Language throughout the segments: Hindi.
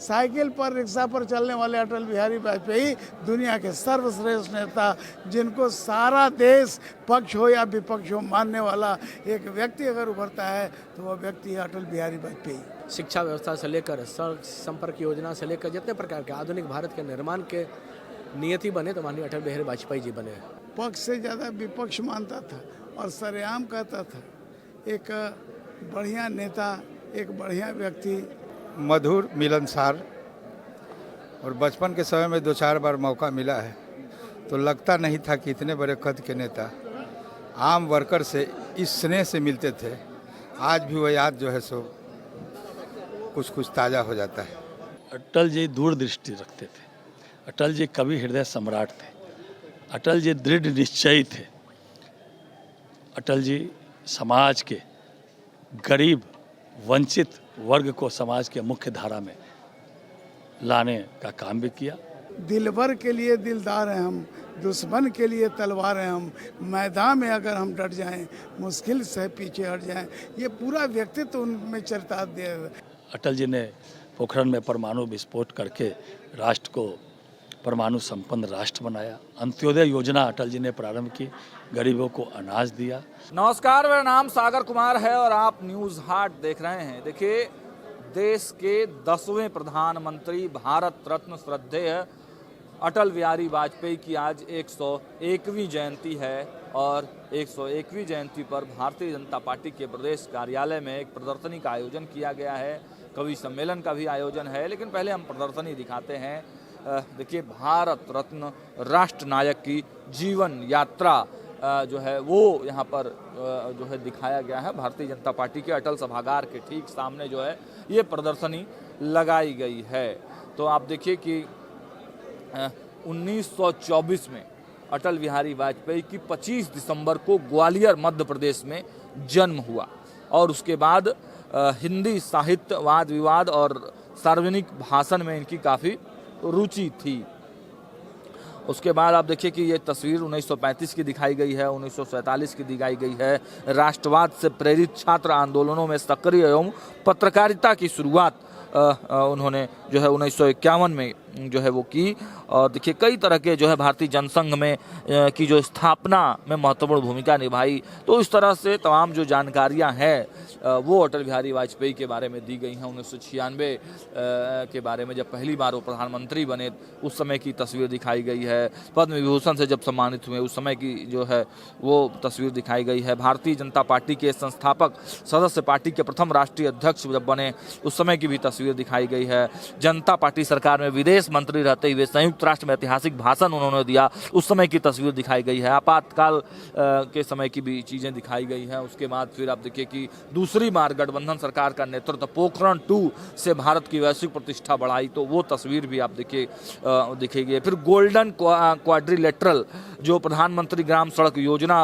साइकिल पर, रिक्शा पर चलने वाले अटल बिहारी वाजपेयी दुनिया के सर्वश्रेष्ठ नेता, जिनको सारा देश पक्ष हो या विपक्ष हो मानने वाला एक व्यक्ति अगर उभरता है तो वह व्यक्ति है अटल बिहारी वाजपेयी। शिक्षा व्यवस्था से लेकर सड़क संपर्क योजना से लेकर जितने प्रकार के आधुनिक भारत के निर्माण के नियति बने तो माननीय अटल बिहारी वाजपेयी जी बने। पक्ष से ज़्यादा विपक्ष मानता था और सरेआम कहता था एक बढ़िया नेता, एक बढ़िया व्यक्ति। मधुर, मिलनसार, और बचपन के समय में 2-4 बार मौका मिला है तो लगता नहीं था कि इतने बड़े कद के नेता आम वर्कर से इस स्नेह से मिलते थे। आज भी वह याद जो है सो कुछ ताज़ा हो जाता है। अटल जी दूरदृष्टि रखते थे, अटल जी कवि हृदय सम्राट थे, अटल जी दृढ़ निश्चयी थे, अटल जी समाज के गरीब वंचित वर्ग को समाज के मुख्य धारा में लाने का काम भी किया। दिलबर के लिए दिलदार हैं हम, दुश्मन के लिए तलवार हैं हम, मैदान में अगर हम डट जाएं, मुश्किल से पीछे हट जाएं। ये पूरा व्यक्तित्व उनमें चरितार्थ दिया। अटल जी ने पोखरण में परमाणु विस्फोट करके राष्ट्र को परमाणु संपन्न राष्ट्र बनाया। अंत्योदय योजना अटल जी ने प्रारंभ की, गरीबों को अनाज दिया। नमस्कार, मेरा नाम सागर कुमार है और आप न्यूज़ हाट देख रहे हैं। देखिए, देश के 10वें प्रधानमंत्री, भारत रत्न श्रद्धेय अटल बिहारी वाजपेयी की आज 101वीं जयंती है और 101वीं जयंती पर भारतीय जनता पार्टी के प्रदेश कार्यालय में एक प्रदर्शनी का आयोजन किया गया है। कवि सम्मेलन का भी आयोजन है, लेकिन पहले हम प्रदर्शनी दिखाते हैं। देखिए, भारत रत्न राष्ट्र नायक की जीवन यात्रा जो है वो यहाँ पर जो है दिखाया गया है। भारतीय जनता पार्टी के अटल सभागार के ठीक सामने जो है ये प्रदर्शनी लगाई गई है। तो आप देखिए कि 1924 में अटल बिहारी वाजपेयी की 25 दिसंबर को ग्वालियर मध्य प्रदेश में जन्म हुआ और उसके बाद हिंदी साहित्य, वाद विवाद और सार्वजनिक भाषण में इनकी काफ़ी रुचि थी। उसके बाद आप देखिए कि ये तस्वीर 1935 की दिखाई गई है, 1947 की दिखाई गई है। राष्ट्रवाद से प्रेरित छात्र आंदोलनों में सक्रिय एवं पत्रकारिता की शुरुआत उन्होंने जो है 1951 में जो है वो की। और देखिए, कई तरह के जो है भारतीय जनसंघ में की जो स्थापना में महत्वपूर्ण भूमिका निभाई। तो इस तरह से तमाम जो जानकारियां हैं वो अटल बिहारी वाजपेयी के बारे में दी गई हैं। 1996 के बारे में जब पहली बार वो प्रधानमंत्री बने उस समय की तस्वीर दिखाई गई है। पद्म विभूषण से जब सम्मानित हुए उस समय की जो है वो तस्वीर दिखाई गई है। भारतीय जनता पार्टी के संस्थापक सदस्य, पार्टी के प्रथम राष्ट्रीय अध्यक्ष जब बने उस समय की भी तस्वीर दिखाई गई है। जनता पार्टी सरकार में विदेश मंत्री रहते हुए संयुक्त राष्ट्र में ऐतिहासिक भाषण उन्होंने दिया, उस समय की तस्वीर दिखाई गई है। आपातकाल के समय की भी चीज़ें दिखाई गई हैं। उसके बाद फिर आप देखिए कि दूसरी बार गठबंधन सरकार का नेतृत्व, पोखरण 2 से भारत की वैश्विक प्रतिष्ठा बढ़ाई, तो वो तस्वीर भी आप देखिए दिखेगी। फिर गोल्डन क्वाड्रिलेटरल जो प्रधानमंत्री ग्राम सड़क योजना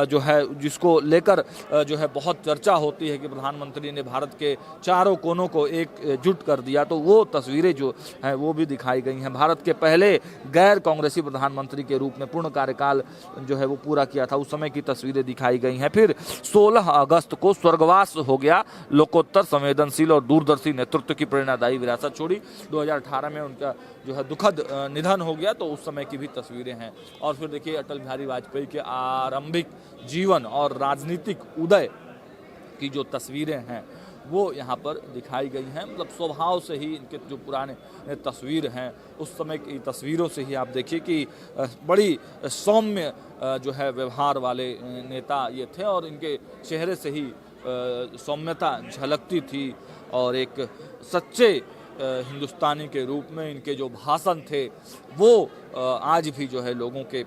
जो है, जिसको लेकर जो है बहुत चर्चा होती है कि प्रधानमंत्री ने भारत के चारों कोनों को एकजुट कर दिया, तो वो तस्वीरें जो हैं वो भी दिखाई गई हैं। भारत के पहले गैर कांग्रेसी प्रधानमंत्री के रूप में पूर्ण कार्यकाल जो है वो पूरा किया था, उस समय की तस्वीरें दिखाई गई हैं। फिर 16 अगस्त को स्वर्गवास हो गया, लोकोत्तर, संवेदनशील और दूरदर्शी नेतृत्व की प्रेरणादायी विरासत छोड़ी। 2018 में उनका जो है दुखद निधन हो गया, तो उस समय की भी तस्वीरें हैं। और फिर देखिए, अटल बिहारी वाजपेयी के आरंभिक जीवन और राजनीतिक उदय की जो तस्वीरें हैं वो यहाँ पर दिखाई गई हैं। मतलब स्वभाव से ही इनके जो पुराने तस्वीर हैं उस समय की तस्वीरों से ही आप देखिए कि बड़ी सौम्य जो है व्यवहार वाले नेता ये थे और इनके चेहरे से ही सौम्यता झलकती थी और एक सच्चे हिंदुस्तानी के रूप में इनके जो भाषण थे वो आज भी जो है लोगों के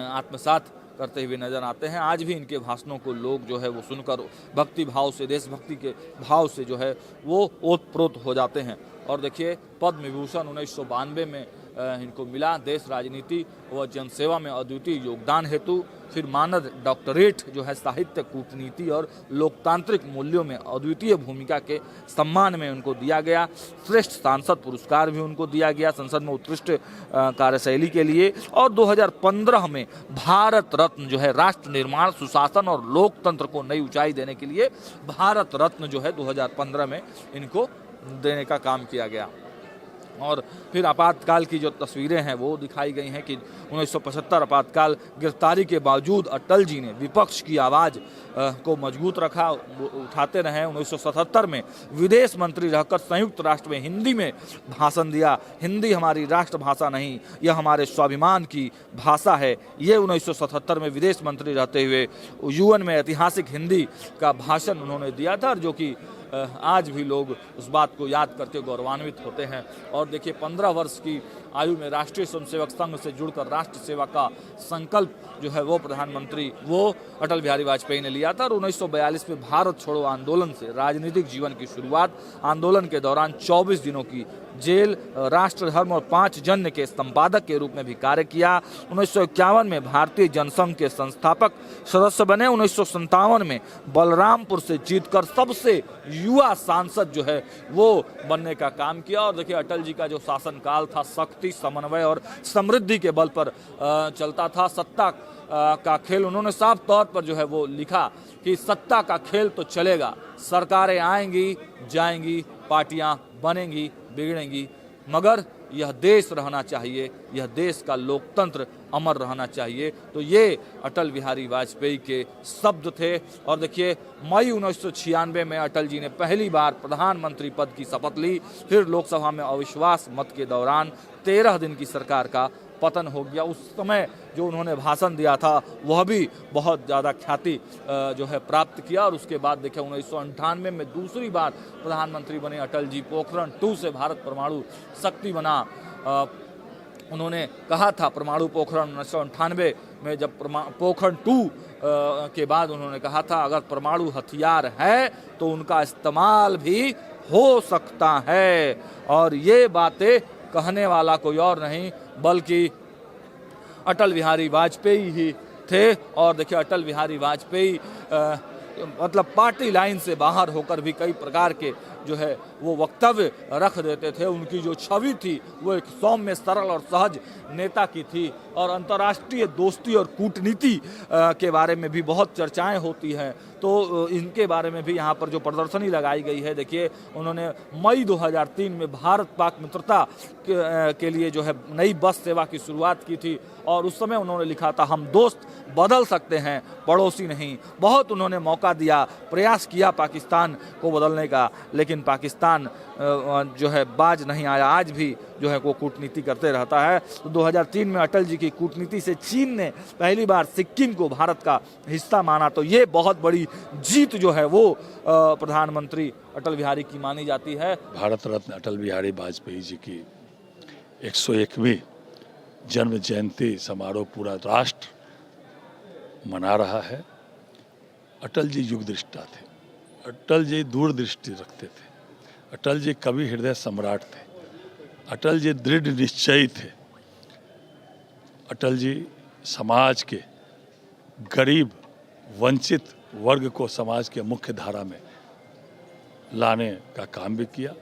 आत्मसात करते हुए नजर आते हैं। आज भी इनके भाषणों को लोग जो है वो सुनकर भक्ति भाव से, देशभक्ति के भाव से जो है वो ओतप्रोत हो जाते हैं। और देखिए, पद्म विभूषण 1992 में इनको मिला। देश, राजनीति व जनसेवा में अद्वितीय योगदान हेतु फिर मानद डॉक्टरेट जो है साहित्य, कूटनीति और लोकतांत्रिक मूल्यों में अद्वितीय भूमिका के सम्मान में उनको दिया गया। श्रेष्ठ सांसद पुरस्कार भी उनको दिया गया संसद में उत्कृष्ट कार्यशैली के लिए। और 2015 में भारत रत्न जो है राष्ट्र निर्माण, सुशासन और लोकतंत्र को नई ऊंचाई देने के लिए भारत रत्न जो है 2015 में इनको देने का काम किया गया। और फिर आपातकाल की जो तस्वीरें हैं वो दिखाई गई हैं कि 1975 आपातकाल गिरफ्तारी के बावजूद अटल जी ने विपक्ष की आवाज़ को मजबूत रखा, उठाते रहे। 1977 में विदेश मंत्री रहकर संयुक्त राष्ट्र में हिंदी में भाषण दिया। हिंदी हमारी राष्ट्रभाषा नहीं, यह हमारे स्वाभिमान की भाषा है। ये 1977 में विदेश मंत्री रहते हुए यूएन में ऐतिहासिक हिंदी का भाषण उन्होंने दिया था, जो कि आज भी लोग उस बात को याद करके गौरवान्वित होते हैं। और देखिए 15 वर्ष की आयु में राष्ट्रीय स्वयंसेवक संघ से जुड़कर राष्ट्र सेवा का संकल्प जो है वो प्रधानमंत्री वो अटल बिहारी वाजपेयी ने लिया था। और 1942 में भारत छोड़ो आंदोलन से राजनीतिक जीवन की शुरुआत। आंदोलन के दौरान 24 दिनों की जेल, राष्ट्र धर्म और 5 जन्य के संपादक के रूप में भी कार्य किया। 1951 में भारतीय जनसंघ के संस्थापक सदस्य बने। 1957 में बलरामपुर से जीतकर सबसे युवा सांसद जो है वो बनने का काम किया। और देखिए अटल जी का जो शासनकाल था शक्ति, समन्वय और समृद्धि के बल पर चलता था। सत्ता का खेल उन्होंने साफ तौर पर जो है वो लिखा कि सत्ता का खेल तो चलेगा, सरकारें आएंगी जाएंगी, पार्टियां बनेंगी बिगड़ेंगी, मगर यह देश रहना चाहिए, यह देश का लोकतंत्र अमर रहना चाहिए। तो ये अटल बिहारी वाजपेयी के शब्द थे। और देखिए मई 1996 में अटल जी ने पहली बार प्रधानमंत्री पद की शपथ ली। फिर लोकसभा में अविश्वास मत के दौरान 13 दिन की सरकार का पतन हो गया। उस समय जो उन्होंने भाषण दिया था वह भी बहुत ज़्यादा ख्याति जो है प्राप्त किया। और उसके बाद देखिए 1998 में दूसरी बार प्रधानमंत्री बने अटल जी। पोखरण 2 से भारत परमाणु शक्ति बना। उन्होंने कहा था परमाणु पोखरण 1998 में जब पोखरण 2 के बाद उन्होंने कहा था अगर परमाणु हथियार है तो उनका इस्तेमाल भी हो सकता है। और ये बातें कहने वाला कोई और नहीं बल्कि अटल बिहारी वाजपेयी ही थे। और देखिए अटल बिहारी वाजपेयी मतलब पार्टी लाइन से बाहर होकर भी कई प्रकार के जो है वो वक्तव्य रख देते थे। उनकी जो छवि थी वो एक सौम्य, सरल और सहज नेता की थी। और अंतर्राष्ट्रीय दोस्ती और कूटनीति के बारे में भी बहुत चर्चाएं होती हैं। तो इनके बारे में भी यहाँ पर जो प्रदर्शनी लगाई गई है, देखिए उन्होंने मई 2003 में भारत पाक मित्रता के लिए जो है नई बस सेवा की शुरुआत की थी। और उस समय उन्होंने लिखा था हम दोस्त बदल सकते हैं, पड़ोसी नहीं। बहुत उन्होंने मौका दिया, प्रयास किया पाकिस्तान को बदलने का, लेकिन पाकिस्तान जो है बाज नहीं आया। आज भी जो है वो कूटनीति करते रहता है। तो 2003 में अटल जी की कूटनीति से चीन ने पहली बार सिक्किम को भारत का हिस्सा माना। तो ये बहुत बड़ी जीत जो है वो प्रधानमंत्री अटल बिहारी की मानी जाती है। भारत रत्न अटल बिहारी वाजपेयी जी की 101वीं जन्म जयंती समारोह पूरा राष्ट्र मना रहा है। अटल जी युगदृष्टा थे, अटल जी दूरदृष्टि रखते थे, अटल जी कवि हृदय सम्राट थे, अटल जी दृढ़ निश्चयी थे, अटल जी समाज के गरीब वंचित वर्ग को समाज के मुख्य धारा में लाने का काम भी किया।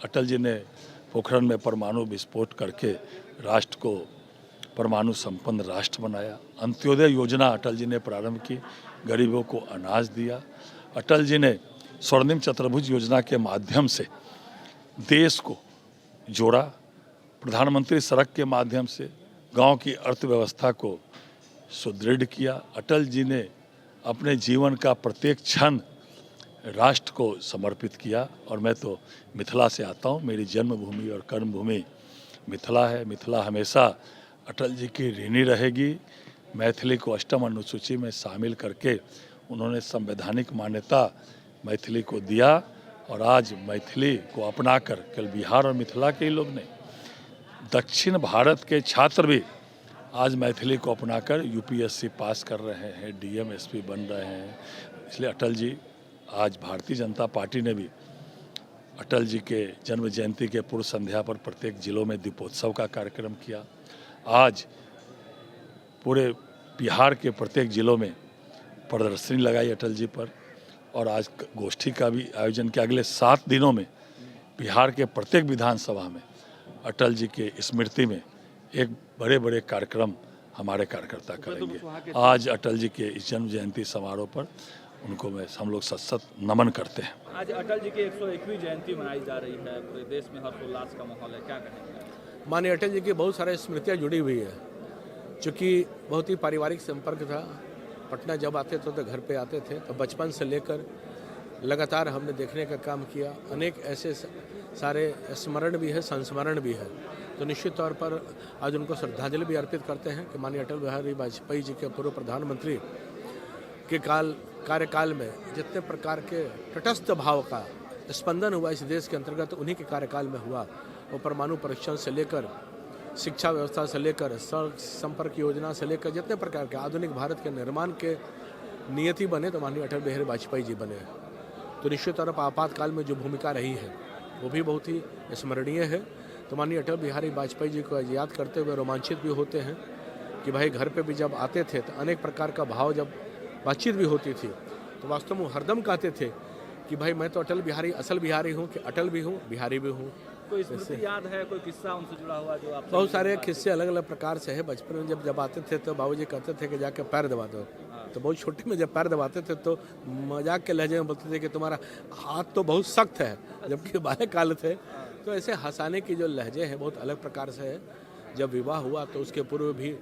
अटल जी ने पोखरण में परमाणु विस्फोट करके राष्ट्र को परमाणु संपन्न राष्ट्र बनाया। अंत्योदय योजना अटल जी ने प्रारंभ की, गरीबों को अनाज दिया। अटल जी ने स्वर्णिम चतुर्भुज योजना के माध्यम से देश को जोड़ा। प्रधानमंत्री सड़क के माध्यम से गांव की अर्थव्यवस्था को सुदृढ़ किया। अटल जी ने अपने जीवन का प्रत्येक क्षण राष्ट्र को समर्पित किया। और मैं तो मिथिला से आता हूँ, मेरी जन्मभूमि और कर्मभूमि मिथिला है। मिथिला हमेशा अटल जी की ऋणी रहेगी। मैथिली को अष्टम अनुसूची में शामिल करके उन्होंने संवैधानिक मान्यता मैथिली को दिया। और आज मैथिली को अपनाकर केवल बिहार और मिथिला के ही लोग नहीं, दक्षिण भारत के छात्र भी आज मैथिली को अपनाकर यूपीएससी पास कर रहे हैं, डीएम एसपी बन रहे हैं। इसलिए अटल जी, आज भारतीय जनता पार्टी ने भी अटल जी के जन्म जयंती के पूर्व संध्या पर प्रत्येक जिलों में दीपोत्सव का कार्यक्रम किया। आज पूरे बिहार के प्रत्येक जिलों में प्रदर्शनी लगाई अटल जी पर। और आज गोष्ठी का भी आयोजन किया। अगले 7 दिनों में बिहार के प्रत्येक विधानसभा में अटल जी के स्मृति में एक बड़े बड़े कार्यक्रम हमारे कार्यकर्ता करेंगे। आज अटल जी के इस जन्म जयंती समारोह पर उनको मैं हम लोग सत सत नमन करते हैं। आज अटल जी की 101वीं जयंती मनाई जा रही है, पूरे देश में हर्षोल्लास का माहौल है, क्या कहेंगे? माननीय अटल जी की बहुत सारे स्मृतियाँ जुड़ी हुई है, चूँकि बहुत ही पारिवारिक संपर्क था। पटना जब आते थे तो घर पे आते थे, तो बचपन से लेकर लगातार हमने देखने का काम किया। अनेक ऐसे सारे स्मरण भी है, संस्मरण भी है। तो निश्चित तौर पर आज उनको श्रद्धांजलि भी अर्पित करते हैं कि माननीय अटल बिहारी वाजपेयी जी के पूर्व प्रधानमंत्री के कार्यकाल में जितने प्रकार के तटस्थ भाव का स्पंदन हुआ इस देश के अंतर्गत, उन्हीं के कार्यकाल में हुआ। वो परमाणु परीक्षण से लेकर शिक्षा व्यवस्था से लेकर सड़क संपर्क योजना से लेकर जितने प्रकार के आधुनिक भारत के निर्माण के नियति बने, तो माननीय अटल बिहारी वाजपेयी जी बने। तो निश्चित तौर पर आपातकाल में जो भूमिका रही है वो भी बहुत ही स्मरणीय है। तो माननीय अटल बिहारी वाजपेयी जी को याद करते हुए रोमांचित भी होते हैं कि भाई घर पे भी जब आते थे तो अनेक प्रकार का भाव, जब बातचीत भी होती थी तो वास्तव में हरदम कहते थे कि भाई मैं तो अटल बिहारी, असल बिहारी हूँ, कि अटल भी हूँ, बिहारी भी हूँ। कोई स्मृति याद है, कोई किस्सा उनसे जुड़ा हुआ जो आप? बहुत सारे किस्से अलग अलग प्रकार से है। बचपन में जब आते थे तो बाबूजी कहते थे कि जाके पैर दबा दो, तो बहुत छोटे में जब पैर दबाते थे तो मजाक के लहजे में बोलते थे कि तुम्हारा हाथ तो बहुत सख्त है, जबकि बाल्यकाल थे। तो ऐसे हंसाने की जो लहजे हैं बहुत अलग प्रकार से है। जब विवाह हुआ तो उसके पूर्व भी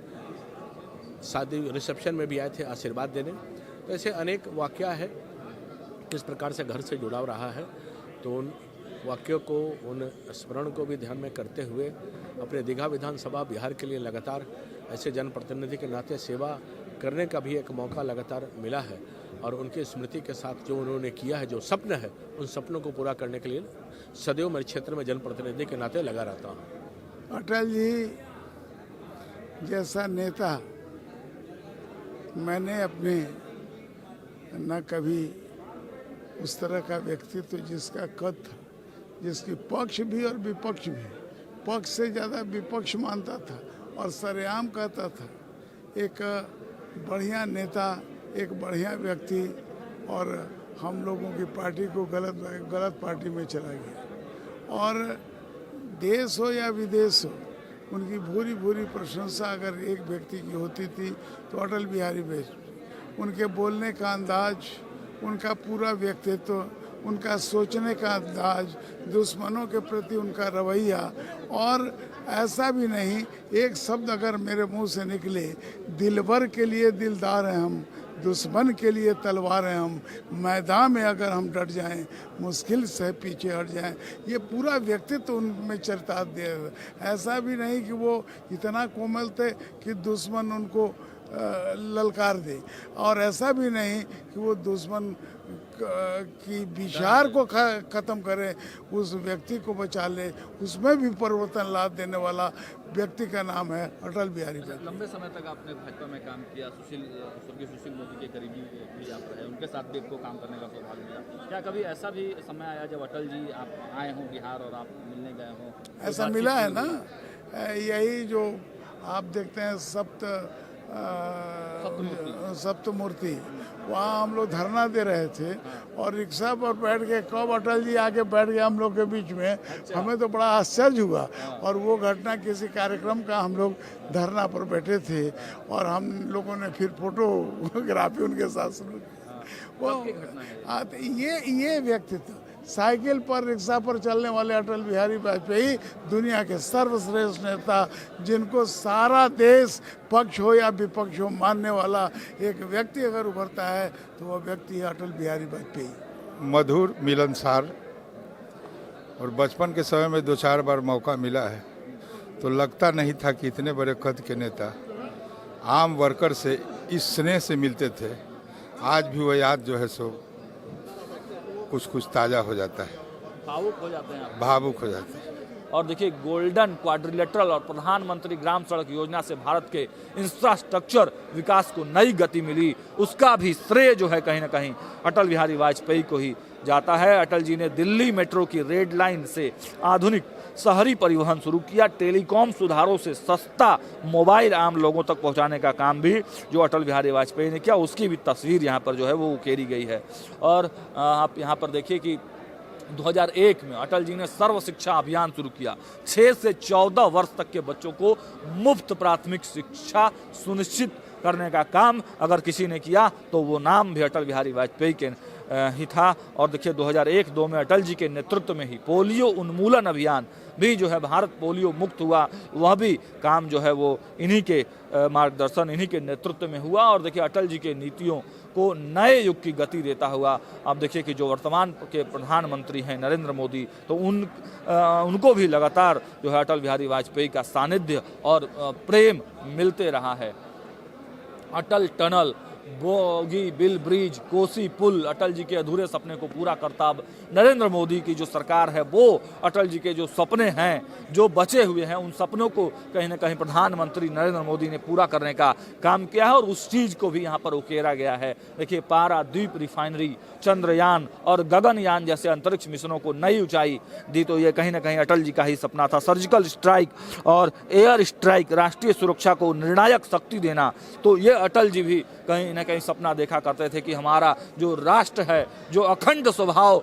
शादी रिसेप्शन में भी आए थे आशीर्वाद देने। तो ऐसे अनेक वाक़या है, किस प्रकार से घर से जुड़ाव रहा है। तो उन वाक्यों को, उन स्मरण को भी ध्यान में करते हुए अपने दीघा विधानसभा बिहार के लिए लगातार ऐसे जनप्रतिनिधि के नाते सेवा करने का भी एक मौका लगातार मिला है। और उनकी स्मृति के साथ जो उन्होंने किया है, जो सपने हैं, उन सपनों को पूरा करने के लिए सदैव मेरे क्षेत्र में जनप्रतिनिधि के नाते लगा रहता हूँ। अटल जी जैसा नेता मैंने अपने न कभी उस तरह का व्यक्तित्व जिसका कद था, जिसकी पक्ष भी और विपक्ष भी, पक्ष से ज़्यादा विपक्ष मानता था और सरेआम कहता था, एक बढ़िया नेता, एक बढ़िया व्यक्ति, और हम लोगों की पार्टी को गलत पार्टी में चला गया। और देश हो या विदेश हो, उनकी भूरी भूरी प्रशंसा अगर एक व्यक्ति की होती थी तो अटल बिहारी वाजपेयी। उनके बोलने का अंदाज, उनका पूरा व्यक्तित्व, उनका सोचने का अंदाज, दुश्मनों के प्रति उनका रवैया, और ऐसा भी नहीं एक शब्द अगर मेरे मुंह से निकले, दिलबर के लिए दिलदार हैं हम, दुश्मन के लिए तलवार हैं हम, मैदान में अगर हम डट जाएं, मुश्किल से पीछे हट जाएं, ये पूरा व्यक्तित्व उनमें चरितार्थ दे। ऐसा भी नहीं कि वो इतना कोमल थे कि दुश्मन उनको ललकार दे, और ऐसा भी नहीं कि वो दुश्मन की विचार को ख़त्म करे, उस व्यक्ति को बचा ले, उसमें भी परिवर्तन ला देने वाला व्यक्ति का नाम है अटल बिहारी वाजपेयी। लंबे समय तक आपने भाजपा में काम किया, स्वर्गीय सुशील मोदी के करीबी भी आप रहे, उनके साथ भी आपको काम करने का सौभाग्य मिला। क्या कभी ऐसा भी समय आया जब अटल जी आप आए हों बिहार और आप मिलने गए हों? ऐसा मिला है ना, यही जो आप देखते हैं सप्तमूर्ति, वहाँ हम लोग धरना दे रहे थे और रिक्शा पर बैठ के कब अटल जी आके बैठ गए हम लोग के बीच में। हमें तो बड़ा आश्चर्य हुआ। और वो घटना किसी कार्यक्रम का, हम लोग धरना पर बैठे थे और हम लोगों ने फिर फोटोग्राफी उनके साथ शुरू की। वो ये व्यक्तित्व, साइकिल पर, रिक्शा पर चलने वाले अटल बिहारी वाजपेयी दुनिया के सर्वश्रेष्ठ नेता, जिनको सारा देश पक्ष हो या विपक्ष हो मानने वाला एक व्यक्ति अगर उभरता है तो वह व्यक्ति है अटल बिहारी वाजपेयी। मधुर, मिलनसार, और बचपन के समय में 2-4 बार मौका मिला है तो लगता नहीं था कि इतने बड़े कद के नेता आम वर्कर से इस स्नेह से मिलते थे। आज भी वह याद जो है सो कुछ ताज़ा हो जाता है, भावुक हो जाते हैं आप। भावुक हो जाते हैं। और देखिए, गोल्डन क्वाड्रिलेटरल और प्रधानमंत्री ग्राम सड़क योजना से भारत के इंफ्रास्ट्रक्चर विकास को नई गति मिली, उसका भी श्रेय जो है कहीं ना कहीं अटल बिहारी वाजपेयी को ही जाता है। अटल जी ने दिल्ली मेट्रो की रेड लाइन से आधुनिक शहरी परिवहन शुरू किया। टेलीकॉम सुधारों से सस्ता मोबाइल आम लोगों तक पहुंचाने का काम भी जो अटल बिहारी वाजपेयी ने किया, उसकी भी तस्वीर यहाँ पर जो है वो उकेरी गई है। और आप यहाँ पर देखिए कि 2001 में अटल जी ने सर्व शिक्षा अभियान शुरू किया। 6 से 14 वर्ष तक के बच्चों को मुफ्त प्राथमिक शिक्षा सुनिश्चित करने का काम अगर किसी ने किया तो वो नाम भी अटल बिहारी वाजपेयी के ही था। और देखिए 2001-2 में अटल जी के नेतृत्व में ही पोलियो उन्मूलन अभियान भी जो है भारत पोलियो मुक्त हुआ, वह भी काम जो है वो इन्हीं के मार्गदर्शन, इन्हीं के नेतृत्व में हुआ। और देखिए अटल जी के नीतियों को नए युग की गति देता हुआ अब देखिए कि जो वर्तमान के प्रधानमंत्री हैं नरेंद्र मोदी, तो उनको भी लगातार जो है अटल बिहारी वाजपेयी का सानिध्य और प्रेम मिलते रहा है। Atal tunnel, Bogibeel bridge, Kosi पुल अटल जी के अधूरे सपने को पूरा करता अब नरेंद्र मोदी की जो सरकार है, वो अटल जी के जो सपने हैं, जो बचे हुए हैं, उन सपनों को कहीं ना कहीं प्रधानमंत्री नरेंद्र मोदी ने पूरा करने का काम किया है और उस चीज को भी यहाँ पर उकेरा गया है। देखिए पारादीप रिफाइनरी, चंद्रयान और गगनयान जैसे अंतरिक्ष मिशनों को नई ऊंचाई दी, तो ये कहीं ना कहीं अटल जी का ही सपना था। सर्जिकल स्ट्राइक और एयर स्ट्राइक, राष्ट्रीय सुरक्षा को निर्णायक शक्ति देना, तो ये अटल जी भी कहीं ना कहीं सपना देखा करते थे कि हमारा जो राष्ट्र है, जो अखंड स्वभाव,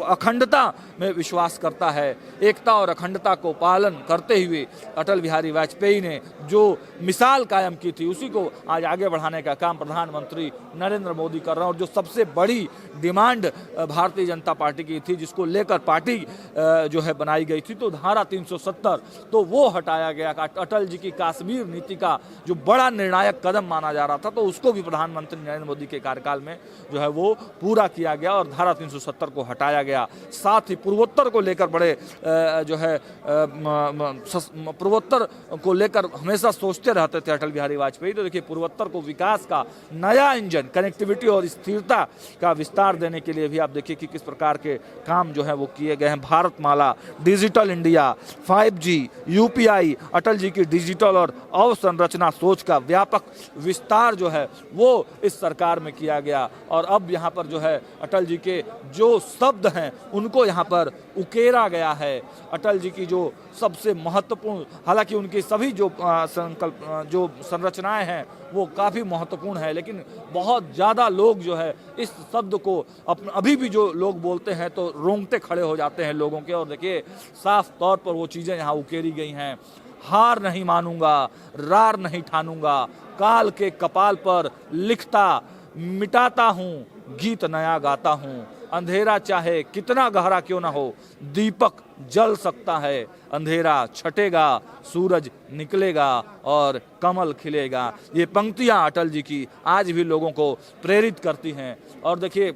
अखंडता में विश्वास करता है, एकता और अखंडता को पालन करते हुए अटल बिहारी वाजपेयी ने जो मिसाल कायम की थी, उसी को आज आगे बढ़ाने का काम प्रधानमंत्री नरेंद्र मोदी कर रहे हैं। और जो सबसे बड़ी डिमांड भारतीय जनता पार्टी की थी, जिसको लेकर पार्टी जो है बनाई गई थी, तो धारा 370 तो वो हटाया गया। अटल जी की कश्मीर नीति का जो बड़ा निर्णायक कदम माना जा रहा था, तो उसको भी प्रधानमंत्री नरेंद्र मोदी के कार्यकाल में जो है वो पूरा किया गया और धारा 370 को हटाया गया। साथ ही पूर्वोत्तर को लेकर बड़े जो है पूर्वोत्तर को लेकर हमेशा सोचते रहते थे अटल बिहारी वाजपेयी। तो देखिए पूर्वोत्तर को विकास का नया इंजन, कनेक्टिविटी और स्थिरता का विस्तार देने के लिए भी आप देखिए कि किस प्रकार के काम जो है वो किए गए हैं। Bharatmala, digital India, 5G, UPI, Atal ji की डिजिटल और अवसंरचना सोच का व्यापक विस्तार जो है वो इस सरकार में किया गया। और अब यहाँ पर जो है अटल जी के जो शब्द हैं उनको यहाँ पर उकेरा गया है। अटल जी की जो सबसे महत्वपूर्ण, हालांकि उनकी सभी जो संकल्प, जो संरचनाएं हैं वो काफ़ी महत्वपूर्ण है, लेकिन बहुत ज़्यादा लोग जो है इस शब्द को अभी भी जो लोग बोलते हैं तो रोंगटे खड़े हो जाते हैं लोगों के। और देखिए साफ तौर पर वो चीज़ें यहाँ उकेरी गई हैं। हार नहीं मानूंगा, रार नहीं ठानूंगा, काल के कपाल पर लिखता मिटाता हूँ, गीत नया गाता हूँ। अंधेरा चाहे कितना गहरा क्यों ना हो, दीपक जल सकता है, अंधेरा छटेगा, सूरज निकलेगा और कमल खिलेगा। ये पंक्तियाँ अटल जी की आज भी लोगों को प्रेरित करती हैं। और देखिए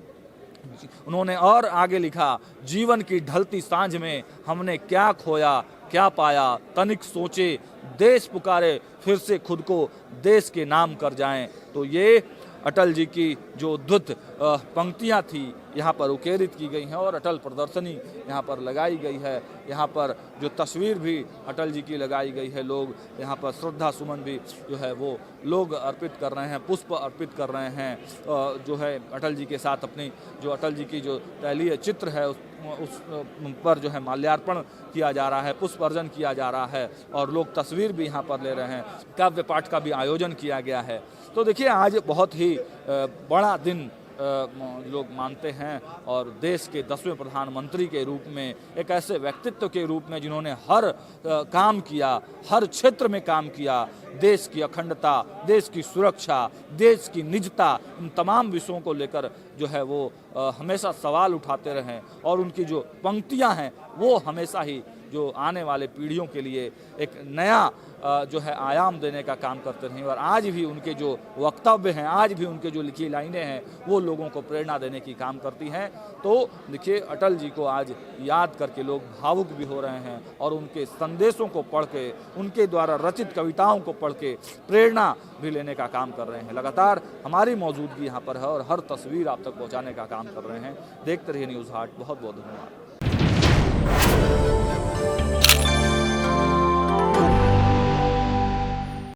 उन्होंने और आगे लिखा, जीवन की ढलती सांझ में हमने क्या खोया क्या पाया, तनिक सोचे देश पुकारे, फिर से खुद को देश के नाम कर जाएं। तो ये अटल जी की जो उद्धृत पंक्तियाँ थी यहाँ पर उकेरित की गई हैं और अटल प्रदर्शनी यहाँ पर लगाई गई है। यहाँ पर जो तस्वीर भी अटल जी की लगाई गई है, लोग यहाँ पर श्रद्धा सुमन भी जो है वो लोग अर्पित कर रहे हैं, पुष्प अर्पित कर रहे हैं, जो है अटल जी के साथ अपनी जो अटल जी की जो तैलीय चित्र है उस पर जो है माल्यार्पण किया जा रहा है, पुष्प अर्जन किया जा रहा है और लोग तस्वीर भी यहाँ पर ले रहे हैं। काव्य पाठ का भी आयोजन किया गया है। तो देखिए आज बहुत ही बड़ा दिन लोग मानते हैं और देश के 10वें प्रधानमंत्री के रूप में, एक ऐसे व्यक्तित्व के रूप में जिन्होंने हर काम किया, हर क्षेत्र में काम किया, देश की अखंडता, देश की सुरक्षा, देश की निजता, इन तमाम विषयों को लेकर जो है वो हमेशा सवाल उठाते रहें और उनकी जो पंक्तियां हैं वो हमेशा ही जो आने वाले पीढ़ियों के लिए एक नया जो है आयाम देने का काम करते रहें। और आज भी उनके जो वक्तव्य हैं, आज भी उनके जो लिखी लाइनें हैं वो लोगों को प्रेरणा देने की काम करती हैं। तो देखिए अटल जी को आज याद करके लोग भावुक भी हो रहे हैं और उनके संदेशों को पढ़ के, उनके द्वारा रचित कविताओं को पढ़ के प्रेरणा भी लेने का काम कर रहे हैं। लगातार हमारी मौजूदगी यहाँ पर है और हर तस्वीर आप तक पहुँचाने का काम कर रहे हैं। देखते रहिए न्यूज़ हाट। बहुत बहुत धन्यवाद।